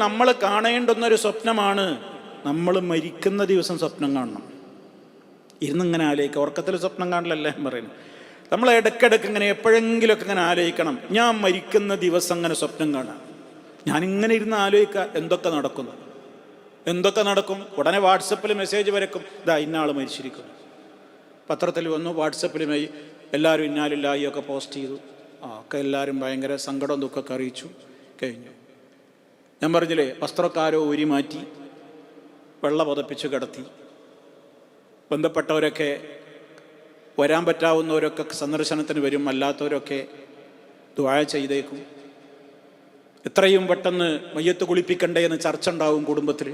നമ്മൾ കാണേണ്ടുന്നൊരു സ്വപ്നമാണ് നമ്മൾ മരിക്കുന്ന ദിവസം സ്വപ്നം കാണണം. ഇരുന്നിങ്ങനെ ആലോചിക്കുക. ഉറക്കത്തിൽ സ്വപ്നം കാണില്ലല്ലേ പറയുന്നത്. നമ്മൾ ഇടയ്ക്കിടയ്ക്ക് ഇങ്ങനെ എപ്പോഴെങ്കിലുമൊക്കെ ഇങ്ങനെ ആലോചിക്കണം, ഞാൻ മരിക്കുന്ന ദിവസം അങ്ങനെ സ്വപ്നം കാണാം. ഞാനിങ്ങനെ ഇരുന്ന് ആലോചിക്കുക എന്തൊക്കെ നടക്കും. ഉടനെ വാട്സപ്പിൽ മെസ്സേജ് വരക്കും, ഇതാ ഇന്നാൾ മരിച്ചിരിക്കും. പത്രത്തിൽ വന്നു, വാട്സപ്പിൽ എല്ലാവരും ഇന്നാലില്ലായി ഒക്കെ പോസ്റ്റ് ചെയ്തു. ഒക്കെ എല്ലാവരും ഭയങ്കര സങ്കടവും ദുഃഖമൊക്കെ അറിയിച്ചു. കഴിഞ്ഞു. ഞാൻ പറഞ്ഞില്ലേ, വസ്ത്രക്കാരോ ഊരി മാറ്റി വെള്ള പുതപ്പിച്ച് കിടത്തി. ബന്ധപ്പെട്ടവരൊക്കെ, വരാൻ പറ്റാവുന്നവരൊക്കെ സന്ദർശനത്തിന് വരും, അല്ലാത്തവരൊക്കെ ദുആ ചെയ്തേക്കും. എത്രയും പെട്ടെന്ന് മയ്യത്ത് കുളിപ്പിക്കണ്ടേ എന്ന് ചർച്ച ഉണ്ടാവും കുടുംബത്തിൽ.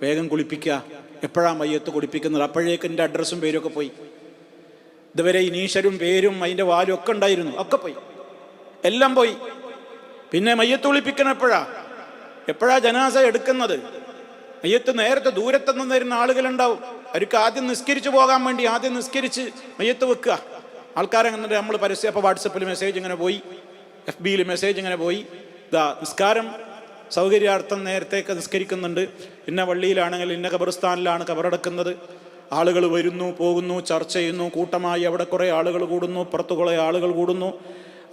വേഗം കുളിപ്പിക്കുക, എപ്പോഴാണ് മയ്യത്ത് കുളിപ്പിക്കുന്നത്? അപ്പോഴേക്കും എൻ്റെ അഡ്രസ്സും പേരും ഒക്കെ പോയി. ഇതുവരെ ഇനീഷലും പേരും അതിൻ്റെ വാലും ഒക്കെ ഉണ്ടായിരുന്നു, ഒക്കെ പോയി, എല്ലാം പോയി. പിന്നെ മയ്യത്ത് കുളിപ്പിക്കണം എപ്പോഴാ ജനാസ എടുക്കുന്നത്? മയ്യത്ത് നേരത്തെ ദൂരത്തുനിന്ന് വരുന്ന ആളുകളുണ്ടാവും. അവർക്ക് ആദ്യം നിസ്കരിച്ച് പോകാൻ വേണ്ടി ആദ്യം നിസ്കരിച്ച് മയ്യത്ത് വെക്കുക. ആൾക്കാരെങ്ങനെ നമ്മൾ പരസ്യം, അപ്പോൾ വാട്സപ്പിൽ മെസ്സേജ് ഇങ്ങനെ പോയി, FBയിൽ മെസ്സേജ് ഇങ്ങനെ പോയി, ഇതാ നിസ്കാരം സൗകര്യാർത്ഥം നേരത്തേക്ക് നിസ്കരിക്കുന്നുണ്ട്, ഇന്ന പള്ളിയിലാണെങ്കിൽ ഇന്ന ഖബർസ്ഥാനിലാണ് ഖബറടക്കുന്നത്. ആളുകൾ വരുന്നു പോകുന്നു, ചർച്ച ചെയ്യുന്നു, കൂട്ടമായി അവിടെ കുറേ ആളുകൾ കൂടുന്നു, പുറത്ത് കുറേ ആളുകൾ കൂടുന്നു.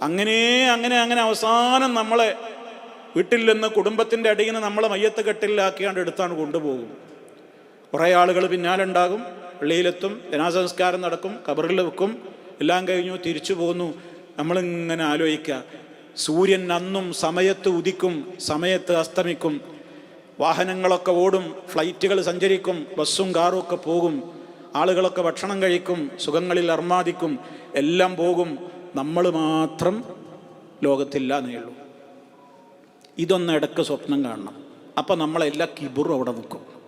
അങ്ങനെ അവസാനം നമ്മളെ വീട്ടിൽ നിന്ന് കുടുംബത്തിൻ്റെ അടിയിൽ നിന്ന് നമ്മളെ മയ്യത്ത് കെട്ടിലാക്കിയാണ്ട് എടുത്താണ് കൊണ്ടുപോകും. കുറേ ആളുകൾ പിന്നാലുണ്ടാകും, പള്ളിയിലെത്തും, ജനാസ സംസ്കാരം നടക്കും, ഖബറിൽ വെക്കും, എല്ലാം കഴിഞ്ഞു തിരിച്ചു പോകുന്നു. നമ്മളിങ്ങനെ ആലോചിക്കുക, സൂര്യൻ അന്നും സമയത്ത് ഉദിക്കും, സമയത്ത് അസ്തമിക്കും, വാഹനങ്ങളൊക്കെ ഓടും, ഫ്ലൈറ്റുകൾ സഞ്ചരിക്കും, ബസ്സും കാറും ഒക്കെ പോകും, ആളുകളൊക്കെ ഭക്ഷണം കഴിക്കും, സുഖങ്ങളിൽ അർമാദിക്കും, എല്ലാം പോകും. നമ്മൾ മാത്രം ലോകത്തില്ല എന്നേ ഉള്ളൂ. ഇതൊന്ന് ഇടയ്ക്ക് സ്വപ്നം കാണണം. അപ്പം നമ്മളെല്ലാ കിബറും അവിടെ നിൽക്കും.